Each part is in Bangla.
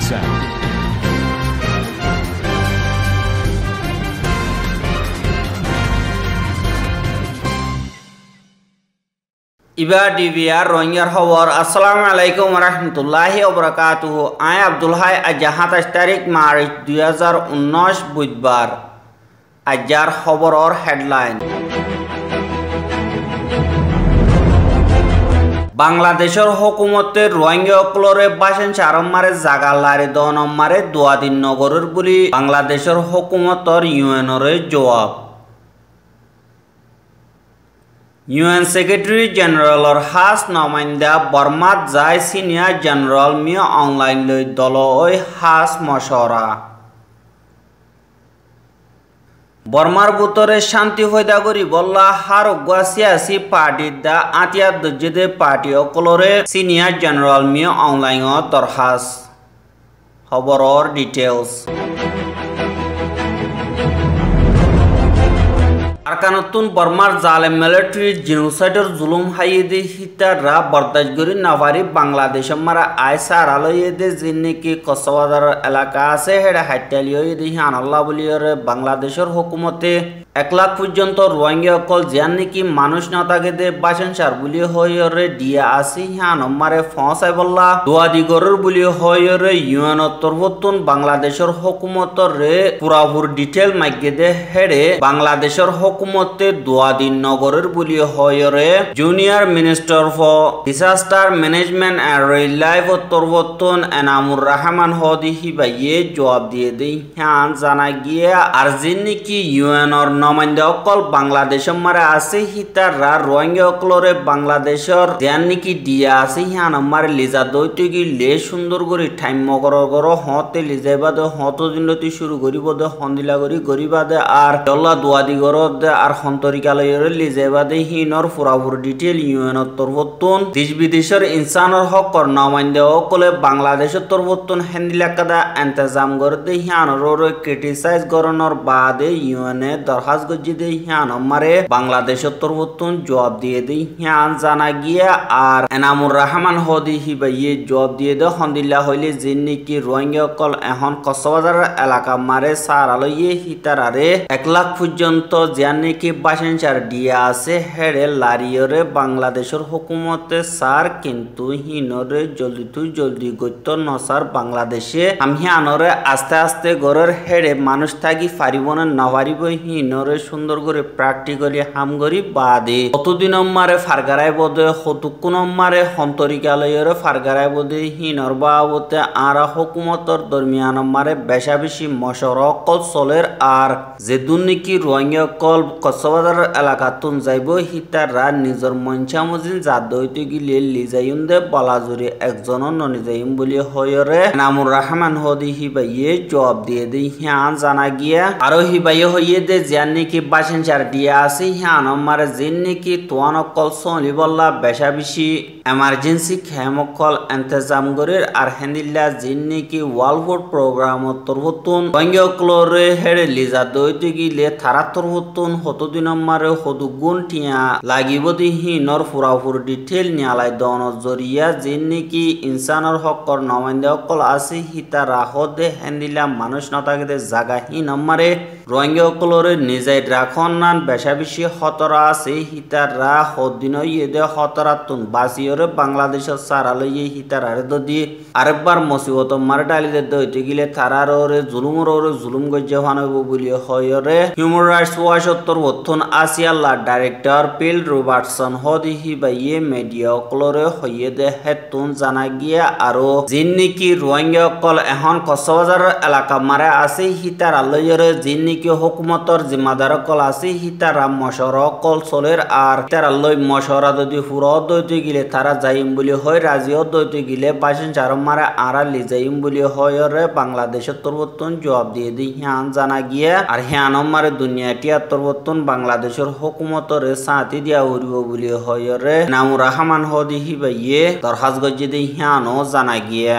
sound. ইবা ডিভিআর রোহিঙ্গার খবর। আসসালামু আলাইকুম রহমতুল্লাহি ওবরাকাতুহু। আই আব্দুল হাই আজ 27 তারিখ মার্চ 2019 বুধবার। আজার খবরের হেডলাইন। বাংলাদেশের হুকুমতে রোহিঙ্গা সকলরে বাসেন চারম্মারে জাগালারে দনম্মারে দুয়াদিন নগরের বুলি বাংলাদেশের হুকুমতর ইউএনরে জবাব। ইউএন সেক্রেটারি জেনারেলর হাস নমাইন্দা বর্মাত যায় সিনিয়র জেনারেল মিয়া অনলাইন লৈ দল ওই হাস মশরা। বর্মার বুতরে শান্তি হইদা করি বললা হার সিয়াসি পার্টির দা আতিয়ার দজ্জেদে পার্টি অকলরে সিনিয়র জেনারেল মিয়া অনলাইন দরখাস। খবরের ডিটেলস। আরকানতুন বর্মার জালেম মিলিটারি জিনোসাইডের জুলুম হাইয়েদে হিতাররা বরদাস্ত করি নাভারি বাংলাদেশ মারা আয়সা আড়ালইয়েদে যিনি কক্সবাজার এলাকা আছে হেডা হাইটালিয়ে আনাল্লা বলিয়রে বাংলাদেশের হুকুমতে 1 লাখ পর্যন্ত রোহিঙ্গা অকল যান নাকি মানুষ না থাকে দে বাসেন সার বলি হইরে দিয়া আসি হানমারে ফসাই বললা দুয়াদিগরের বলি হইরে ইউএন তরবতুন বাংলাদেশের হুকুমতর রে পুরাপুর ডিটেল মাইগে দে হেডে বাংলাদেশের হুকুমতে দুয়াদিন নগরের বলি হইরে junior minister for disaster management and relief তরবতুন এনামুর রহমান হদি হিবাইয়ে জবাব দিয়ে দেই হান জানা গিয়ে আর যিনি কি ইউএনর নমাইন্দা অকল বাংলাদেশের মারে আছে হিতাররা রোহিঙ্গা অকলরে বাংলাদেশের ধ্যান নাকি দিয়া আছে হিয়ান মারে লিজা দইতে গিলে সুন্দর করে টাইম মগর গর হতে লিজাইবা দে হত দিনতি শুরু করিব দে হন্দিলা করি গরিবা দে আর দল্লা দুয়াদি গর দে আর হন্তরিকালয়ের লিজাইবা দে হিনর পুরাপুর ডিটেল ইউএনর তরবতুন দেশ বিদেশের ইনসানের হকর নমাইন্দা অকলে বাংলাদেশের তরবতুন হেন্দিলা কাদা ইন্তজাম করে দে হিয়ানর ক্রিটিসাইজ করনর বাদে ইউএনএ দরখাস্ত গজ্জিদে হিয়ান মারে বাংলাদেশের তরবতুন জবাব দিয়ে দেই হিয়ান জানা গিয়া আর এনামুর রহমান হদি হিবাইয়ে জবাব দিয়ে দে হন্দিল্লা হইলে যিনি কি রোহিঙ্গা অকল এখন কক্সবাজার এলাকা মারে সারালইয়ে হিতারারে 1 লাখ পর্যন্ত যান নাকি বাসেন চার দিয়া আছে হেডে লারিয়রে বাংলাদেশের হুকুমতে সার কিন্তু হিনরে জলদি গত্য নসার বাংলাদেশে আমি হিয়ানরে আস্তে আস্তে ঘরের হেডে মানুষ থাকি পারিব না নাপারিব হিনরে সুন্দর করে প্র্যাকটিক্যালি হামগরি বাদে কতদিন মারে ফারগারাই বদে হতুকুন মারে হন্তরিকালয়ের ফারগারাই বদে হিনর বাবতে আর হুকুমতর দরমিয়ান মারে বেশা বেশি মশরকল চলের আর যে দুর্নীতি রোহিঙ্গা কল কক্সবাজার এলাকাতুন যাইব হিতাররা নিজের মঞ্চামজিল জাত দইতে গিলে লিজাইন দে বলাজুরি একজন ননিজাইম বলি হয়রে নামুর রহমান হদি হিবাইয়ে জবাব দিয়ে দেই হিয়ান জানা গিয়া আরো হিবাইয়ে হইয়ে দে জিয়ান নাকি বাসেন চার দিয়া আছে হিয়ান মারে জিন নাকি তোয়ান অকল সলি বললা বেশা বেশি এমার্জেন্সি খেমকল ইন্তজাম করির আর হেন্দিল্লা জিন নাকি ওয়ালফুড প্রোগ্রাম তরবতুন রোহিঙ্গা অকলরে হেডে লিজা দইতে গিলে থারা তরবতুন হতদিন মারে হদু গুণ টিয়া লাগিব দিহি নর পুরাপুর ডিটেল নিয়ালাই দন জরিয়া জিন নাকি ইনসানের হকর নমাইন্দা অকল আছে হিতা রাহদে হেন্দিল্লা মানুষ না থাকে জাগা হি নম্বরে রোহিঙ্গা অকলরে নিজে রাখন নান বেশা বেশি খতরা আছে হিতাররা হদিন ইয়েদে খতরাতুন বাসিয়রে বাংলাদেশের সারালইয়ে হিতারারে দদি আরেকবার মুসিবত মারে ডালিদে দইতে গিলে তারারে জুলুম গজ্জে হানব বলি হয়রে হিউম্যান রাইটস ওয়াচ তরবতুন আসিয়াল্লা ডাইরেক্টর পিল রবার্টসন হদি হিবাইয়ে মিডিয়া অকলরে হইয়ে দে হেতুন জানা গিয়া আরো যিনি কি রোহিঙ্গা অকল এখন কক্সবাজার এলাকা মারে আছে হিতারালইয়ে যিনি কি হুকুমতর জিম্মাদার কল আছে হিতারা মশরা কল চলের আর হিতারালই মশরা যদি ফুর দইতে গিলে তারা যাইম বলি হয় রাজিও দইতে গিলে বাসেন চার মারে আরা লিজাইম বলি হয় রে বাংলাদেশের তরবতুন জবাব দিয়ে দি হিয়ান জানা গিয়া আর হিয়ান মারে দুনিয়াটিয়া তরবতুন বাংলাদেশের হুকুমতর সাথী দিয়া উড়িব বলি হয় রে নামুর রহমান হদি হিবাইয়ে দরখাস্ত গজ্জি দি হিয়ানও জানা গিয়া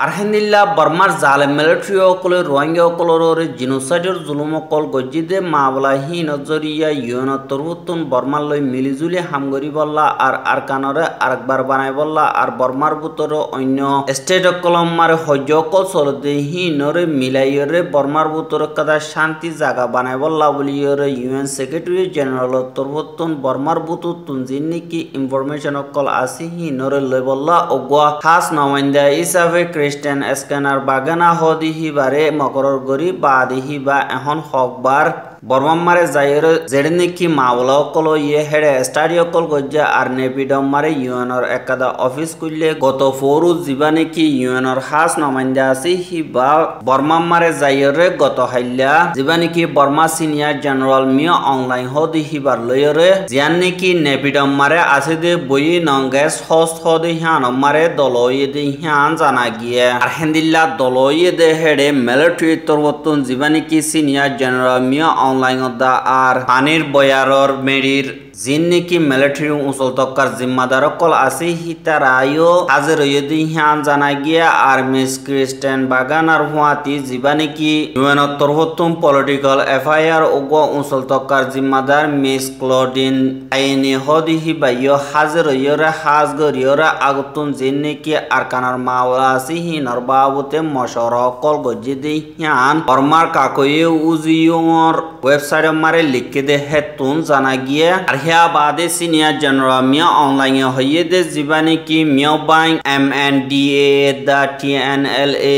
আরহেন্দিল্লা বর্মার জালে মিলিটারি অকলে রোহিঙ্গা অকলর জিনোসাইডের জুলুম অকল গজ্জিদে মাবলা হি নজরিয়া ইউন তরুতুন বর্মার লই মিলিজুলি হামগরি বল্লা আর আরকানরে আরেকবার বানাই বল্লা আর বর্মার বুতর অন্য স্টেট অকলম মারে হজ্জ অকল চলতে হি নরে মিলাইরে বর্মার বুতর কাদা শান্তি জায়গা বানাই বল্লা বলিয়রে ইউএন সেক্রেটারি জেনারেল তরুতুন বর্মার বুতুতুন জিন্নিকি ইনফরমেশন অকল আসি হি নরে লই বল্লা অগুয়া খাস নমাইন্দা হিসাবে খ্রিস্টান স্ক্যানার বাগানা হদিহি বারে মকরর গরি বা দিহি বা এখন হকবার বর্মারে যাইর যেডনে কি মাওলা অকল ইয়ে হেডে স্টাডি অকল গজ্জা আর নেপিডম মারে ইউএনর একাদা অফিস খুললে গত ফোরু জীবানে কি ইউএনর খাস নমাইন্দা আছে হি বা বর্মারে যাইরে গত হাইলা জীবানে কি বর্মা সিনিয়র জেনারেল মিয়া অনলাইন হদিহি বার লয়রে জিয়ানে কি নেপিডম মারে আছে দে বই নংগেস হোস্ট হদি হান মারে দলয়ে দে হান জানা গিয়ে আর হেন্দিল্লা দলয়ে দে হেডে মিলিটারি তরবতন জীবানে কি সিনিয়র জেনারেল মিয়া অনলাইন দা আর পানির বয়ারর মেরির জিন্নিকি মিলিটারি উসল তক্কার জিম্মাদার কল আছে হিতারায়ও হাজির হইদি হান জানা গিয়া আর মিস খ্রিস্টান বাগান আর হুয়াতি জীবানিকি ইউএন তরহতুম পলিটিক্যাল এফআইআর ওগো উসল তক্কার জিম্মাদার মিস ক্লোডিন আইনি হদিহি বাইয় হাজির হইরে হাজ গরিয়রা আগুতুন জিন্নিকি আরকানার মাওলা আছে হিনর বাবুতে মশর কল গজ্জিদি হান ফরমার কাকয়ে উজিয়র ওয়েবসাইট মারে লিখে দে হেতুন জানা গিয়া আর হিয়া বাদে সিনিয়র জেনারেল মিয়া অনলাইন হইয়ে দে জীবানি কি মিয়া বাইং MNDA দা TNLA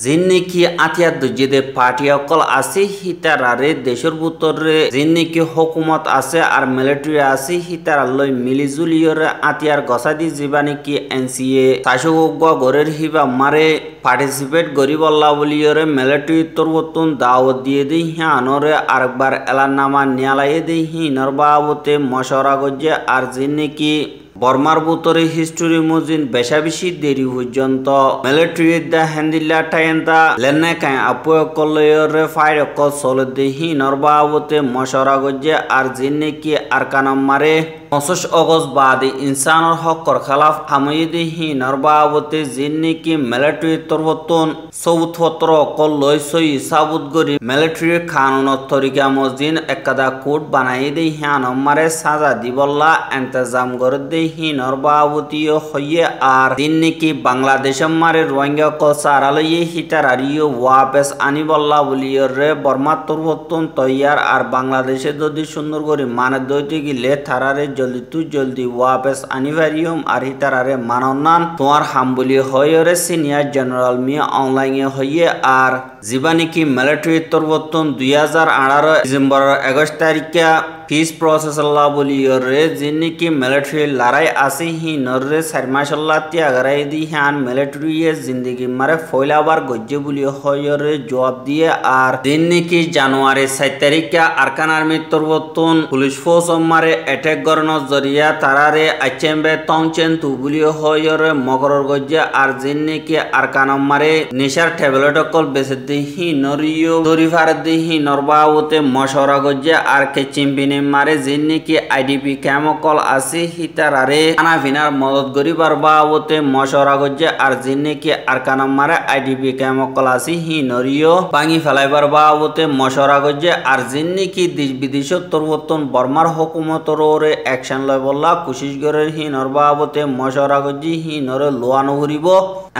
জিন্নিকি আতিয়া দুজিদে পার্টি অকল আছে হিতারারে দেশের ভিতরে জিন্নিকি হুকুমত আছে আর মিলিটারি আছে হিতারালই মিলিজুলিয়রে আতিয়ার গসাদি জীবানি কি NCA শাসক গরের হিবা মারে পার্টিসিপেট গরিবল্লা বলিয়রে মিলিটারি তরবতুন দাওয়াত দিয়ে দি হিয়ানরে আরেকবার এলানামা নিয়ালাই দি হিনর বাবতে মশরা গজ্জে আর জিন্নিকি বর্মার বুতরে হিস্টোরি মুজিন বেশা বেশি দেরি পর্যন্ত মিলিটারি দা হ্যান্দিল্লা টাইনতা লেনে কাই আপয় কলয়রে ফাইর কল চলে দেহি নরবাবতে মশরা গজ্জে আর জিন্নিকি আরকানাম মারে 25 অগস্ট বাদে ইনসানের হকর খালাফ হাময়িদি হি নরবাবতে জিন্নিকি মিলিটারি তরবতন সৌথত্র কল লই সই সাবুত গরি মিলিটারি কানুনত তরিকা মসজিদ একাদা কোড বানাই দে হিয়ান মারে সাজা দিবল্লা ইন্তজাম করে দে হি নরবাবতীয় হইয়ে আর জিন্নিকি বাংলাদেশ মারে রোহিঙ্গা কল সারালয়ে হিতারারিও ওয়াপেস আনিবল্লা বলিয়রে বর্মা তরবতন তৈয়ার আর বাংলাদেশে যদি সুন্দর করে মানে দইতে গিলে থারারে জলদি ওয়াপেস আনিভারিয়ম আর হিতারারে মাননান তোমার হামবুলি হয়রে সিনিয়র জেনারেল মিয়া অনলাইন হইয়ে আর জীবানিকি মিলিটারি তরবতন 2018 ডিসেম্বর 21 তারিখে পিস প্রসেস আল্লাহ বলিয়রে জিন্নিকি মিলিটারি লড়াই আসি হি নরে সারমাশাল্লাহ ত্যাগরাই দি হান মিলিটারি জিন্দগি মারে ফয়লাবার গজ্জে বলি হয়রে জবাব দিয়ে আর জিন্নিকি জানুয়ারি 7 তারিখে আরকান আর্মি তরবতন পুলিশ ফোর্স মারে অ্যাটাক গরনো জরিয়া তারারে আচেম্বে তংচেন তু বলি হয়রে মগরর গজ্জে আর জিন্নিকি আরকান মারে নিশার ট্যাবলেট কল বেসে দি হি নরিও দরিফার দি হি নরবাউতে মশরা গজ্জে আর কে চিম্পিনি মারে জিন্নিকি আইডিপি ক্যামকল আসি হিতারারে আনা ভিনার মদত গরিবার বাবতে মশরা গজ্জে আর জিন্নিকি আরকানাম মারে আইডিপি ক্যামকল আসি হি নরিও ভাঙি ফেলাইবার বাবতে মশরা গজ্জে আর জিন্নিকি দেশ বিদেশ তরবতন বর্মার হুকুমতরে অ্যাকশন লয় বললা কোশিশ গরের হি নর বাবতে মশরা গজ্জি হি নরে লোয়ানো ঘুরিব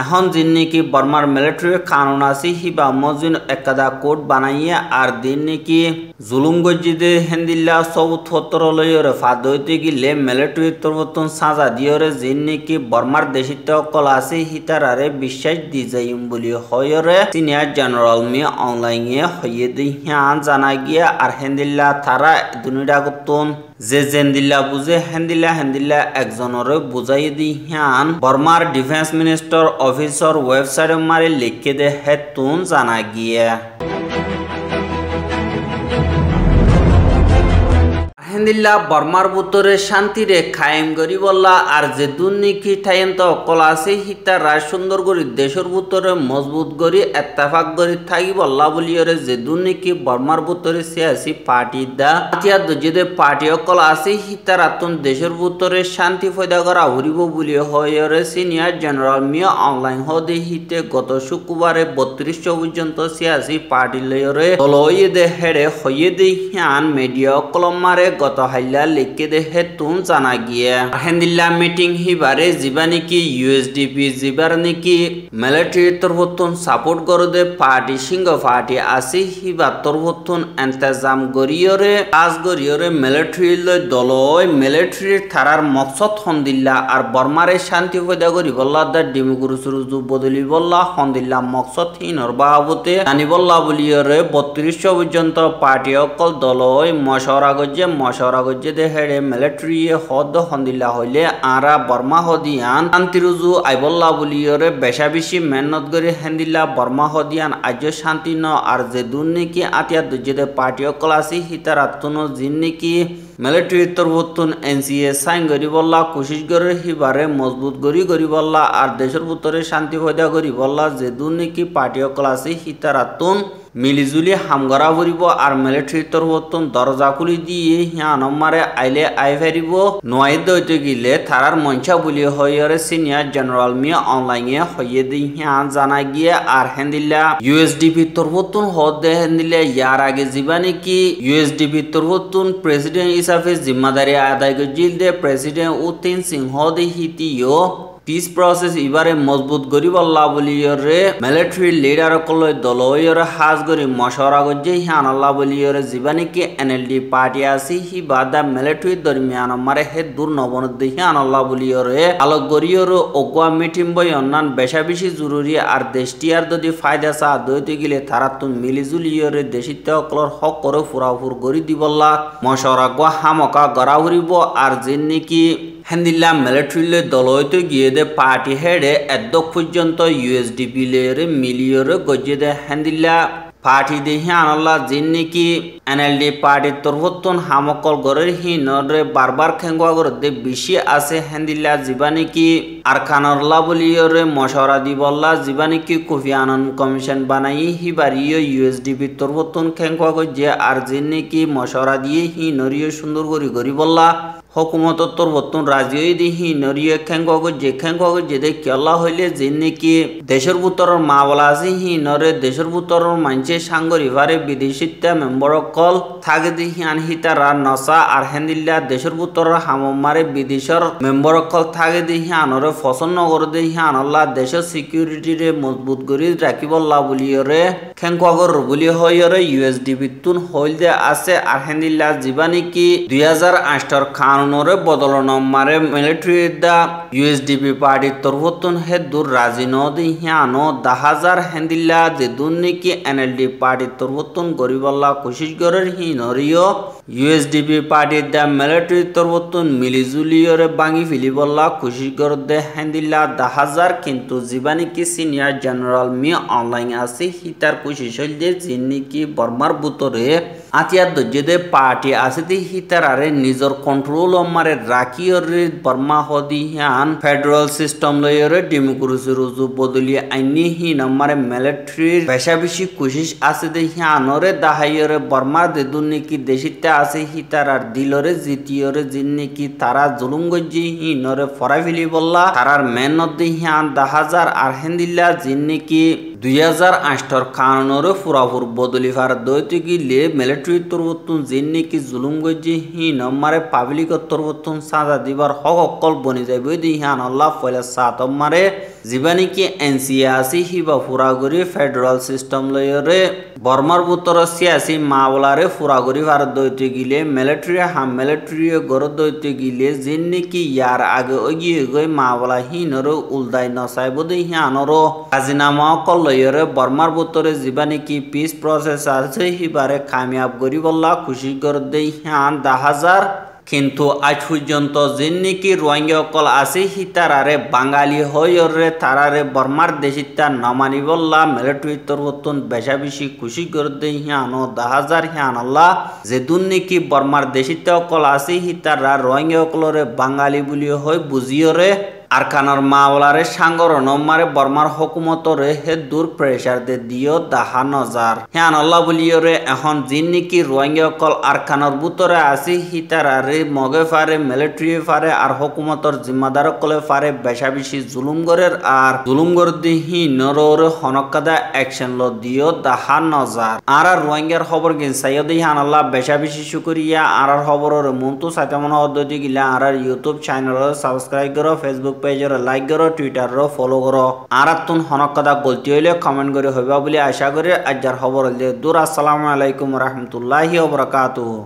এখন জিন্নিকি বর্মার মিলিটারি কানুন আসি হি বা মজিন একাদা কোড বানাইয়া আর দিন্নিকি জুলুম গজ্জিদে হেন্দিল্লা সৌথত্র লয়রে ফাদইতে গিলে মিলিটারি তরবতন সাজা দিয়রে জিন্নিকি বর্মার দেশিত অকল আছে হিতারারে বিশ্বাস দি যাইম বলি হয়রে সিনিয়র জেনারেল মিয়া অনলাইনে হইয়ে দি হান জানা গিয়া আর হেন্দিল্লা তারা দুনিয়া গতন যে জেন্দিল্লা বুঝে হেন্দিল্লা একজনরে বুঝাই দি হান বর্মার ডিফেন্স মিনিস্টার অফিসর ওয়েবসাইট মারে লিখে দে হেতুন জানা গিয়া হেন্দিল্লা বর্মার বুতরে শান্তিরে খায়েম করি বললা আর যে দুর্নীতি ঠাইন্ত অকল আছে হিতা রাজ সুন্দর করি দেশের বুতরে মজবুত করি এত্তাফাক করি থাকি বললা বলিয়রে যে দুর্নীতি বর্মার বুতরে সিয়াসি পার্টি দা আতিয়া দজেদে পার্টি অকল আছে হিতা রাতুন দেশের বুতরে শান্তি ফয়দা করা হরিব বলি হয়রে সিনিয়র জেনারেল মিয়া অনলাইন হদে হিতে গত শুক্রবারে 32 পর্যন্ত সিয়াসি পার্টি লয়রে দলয়ে দে হেড়ে হয়ে দে হিয়ান মিডিয়া কলম মারে গত হাইলা লিখে দে হেতুন জানা গিয়ে হেন্দিল্লা মিটিং হিবারে জিবানি কি ইউএসডিপি জিবার নাকি মিলিটারি তরফতুন সাপোর্ট করে দে পার্টি সিংহ পার্টি আসি হিবা তরফতুন ইন্তজাম গরিয়রে কাজ গরিয়রে মিলিটারি লয় দলয় মিলিটারি থারার মকসদ হন্দিল্লা আর বর্মারে শান্তি পয়দা করি বল্লা দা ডিমুকুরুসুরুজু বদলি বল্লা হন্দিল্লা মকসদ হিনর বাবতে জানি বল্লা বলিয়রে 32 পর্যন্ত পার্টি অকল দলয় মশওরা গজ্জে দে হেড়ে মিলিটারি হদ হন্দিল্লা হইলে আরা বর্মা হদিয়ান শান্তিরুজু আইবল্লা বলিয়রে বেশা বেশি মেহনত করে হেন্দিল্লা বর্মা হদিয়ান আজ শান্তি ন আর যে দুর্নীতি আতিয়া দুজেদে পার্টি অকল আসি হিতারাতুন জিন্নিকি মিলিটারি তরফতুন এনসিএ সাইন করি বললা কোশিশ করে হিবারে মজবুত করি বললা আর দেশের ভিতরে শান্তি পয়দা করি বললা যে দুর্নীতি পার্টি অকল আছে হিতারাতুন মিলিজুলি হামগরা ভরিব আর মিলিটারি তরফতুন দরজা খুলি দিয়ে হিয়ানমারে আইলে আই ফেরিব নয় দইতে গিলে থারার মঞ্চা বলি হইরে সিনিয়র জেনারেল মিয়া অনলাইনে হইয়ে দি হিয়ান জানা গিয়ে আর হেন্দিল্লা ইউএসডিপি তরফতুন হদ দে হেন্দিল্লা ইয়ার আগে জীবানি কি ইউএসডিপি তরফতুন প্রেসিডেন্ট হিসাবে জিম্মাদারি আদায় করে দে প্রেসিডেন্ট উতিন সিংহ দে হিতিও পিস প্রসেস ইবারে মজবুত করি বল্লা বলিয়রে মিলিটারি লিডার কলয় দলয়রে হাজ করি মশওরা গজ্জে হিয়ান আল্লাহ বলিয়রে জীবানি কি এনএলডি পার্টি আসি হি বাদা মিলিটারি দরমিয়ান মারে হে দূর নবন হিয়ান আল্লাহ বলিয়রে আলোক গরিয়রে ওগুয়া মিটিং বই অন্যান বেশা বেশি জরুরি আর দেশটি আর যদি ফায়দা চা দইতে গেলে তারা তুন মিলিজুলিয়রে দেশিতে অকলর হক করে ফুরাফুর গরি দিবল্লা মশওরা গোয়া হামকা গড়া ফুরিব আর যে নাকি হেন্দিল্লা মিলিটারি দলয়তে গিয়ে দে পার্টি হেডে এদ্দক পর্যন্ত ইউএসডিপি লেরে মিলিয়রে গজ্জে দে হেন্দিল্লা পার্টি দে হিয়ানল্লা জিন নাকি এনএলডি পার্টির তরফতুন হামকল গরের হিনরে বারবার খেঙ্গুয়া গর দে বেশি আছে হেন্দিল্লা জিবানি কি আর খানরলা বলিয়রে মশওরা দিবল্লা জিবানি কি কোফি আনন কমিশন বানাই হিবারিও ইউএসডিপি তরফতুন খেঙ্গুয়া গজ্জে আর জিন নাকি মশওরা দিয়ে হিনরিও সুন্দর গরি বললা হকুমত তরফতুন রাজিও দিহি নরিয়ে খেঙ্গজে দে কেলা হইলে যে নাকি দেশের ভিতরের মা বলা আছে হি নরে দেশের ভিতরের মানছে সাঙ্গরি ভারে বিদেশিতা মেম্বর কল থাকে দিহি আনহিতারা নসা আর হেন্দিল্লা দেশের ভিতরের হামমারে বিদেশের মেম্বর কল থাকে দিহি আনরে পছন্দ করে দিহি আনল্লা দেশের সিকিউরিটি রে মজবুত করে রাখিবল্লা বলিয়রে খেঙ্গর বলি হইরে ইউএসডিপি তুন হইল দে আছে আর হেন্দিল্লা জীবানি কি 2008 খান নরে বদলন মারে মিলিটারি দা ইউএসডিপি পার্টি তরফতুন হে দূর রাজি নদী হিয়ানো 10,000 হেন্দিল্লা যে দুর্নীতি এনএলডি পার্টি তরফতুন গরিবল্লা কোশিশ গরের হি নরিও ইউএসডিপি পার্টি দা মিলিটারি তরফতুন মিলিজুলিয়রে বাঙি ফিলিবল্লা কোশিশ গর দে হেন্দিল্লা 10,000 কিন্তু জীবানি কি সিনিয়র জেনারেল মি অনলাইন আছে হিতার কোশিশ হইল যে জিনি কি বর্মার বুতরে আতিয়া দজেদে পার্টি আছে দি হিতার আরে নিজর কন্ট্রোল মারে রাখিয়রে বর্মা হদি হিয়ান ফেডারেল সিস্টেম লয়রে ডিমোক্রেসি বদলি আইনি হি নম্বরে মিলিটারি বেশা বেশি কোশিশ আছে দে হিয়ানরে দাহাইয়রে বর্মার দে দুর্নীতি দেশিতে আছে হিতার আর দিলরে জিতিয়রে জিন্নি কি তারা জুলুম গজ্জি হি নরে ফরাফিলি বললা তারার মেহনত দে হিয়ান 10,000 আর হেন্দিল্লা জিন্নি কি 2008 কানুনরে ফুরাফুর বদলি ফার দইতে গিলে মিলিটারি তরফতুন জিন্নি কি জুলুম গজ্জি হি নম্বরে পাবলিক তরফতুন সাজা দিবার হক অকল বনি যাইব দি হিয়ান আল্লাহ ফয়লা সাত মারে জীবানি কি এনসিএ আসি হিবা ফুরাগরি ফেডারেল সিস্টেম লয়রে বর্মার বুতর সিয়াসি মাওলারে ফুরাগরি ফার দইতে গিলে মিলিটারি গর দইতে গিলে জিন্নি কি ইয়ার আগে ওগিয়ে গই মাওলা হিনর উলদাই নসাইব দি হিয়ানর রাজিনামা অকল লয়রে বর্মার বুতরে জীবানি কি পিস প্রসেস আছে হিবারে কামিয়াব গরি বল্লা খুশি গর দে হিয়ান 10,000 কিন্তু আজ পর্যন্ত যেন নাকি রোহিঙ্গা অকল আছে হিতারারে বাঙালি হইরে তারারে বর্মার দেশিতা নমানিবল্লা মিলিটারি তরবতন বেশা বেশি খুশি করে দেই হিয়ানো 10,000 হিয়ান আল্লাহ যে দুন নাকি বর্মার দেশিতা অকল আছে হিতারা রোহিঙ্গা অকলরে বাঙালি বলি হয় বুঝিয়রে আরকানর মাওলারে সাঙ্গর নমারে বর্মার হকুমতরে হে দূর প্রেসার দে দিও 10,000 হিয়ান আল্লাহ বলিয়রে এখন জিন নাকি রোহিঙ্গা অকল আরকানর বুতরে আসি হিতারারে মগে ফারে মিলিটারি ফারে আর হকুমতর জিম্মাদার কলে ফারে বেশা বেশি জুলুম গরের আর জুলুম গর দিহি নররে হনকাদা অ্যাকশন ল দিও 10,000 আর রোহিঙ্গার খবর গিন সাইয়দ হিয়ান আল্লাহ বেশা বেশি শুকরিয়া আর খবরের মন্তু সাইতামন পদ্ধতি গিলা আর ইউটিউব চ্যানেল সাবস্ক্রাইব করো ফেসবুক পেজর লাইক করো টুইটার ফলো করো আর তুন হনকাদা গলতি হইলে কমেন্ট করে হইবা বলে আশা করি আজকের খবর দূর আসসালামু আলাইকুম রহমতুল্লাহি ওয়া বারাকাতুহু।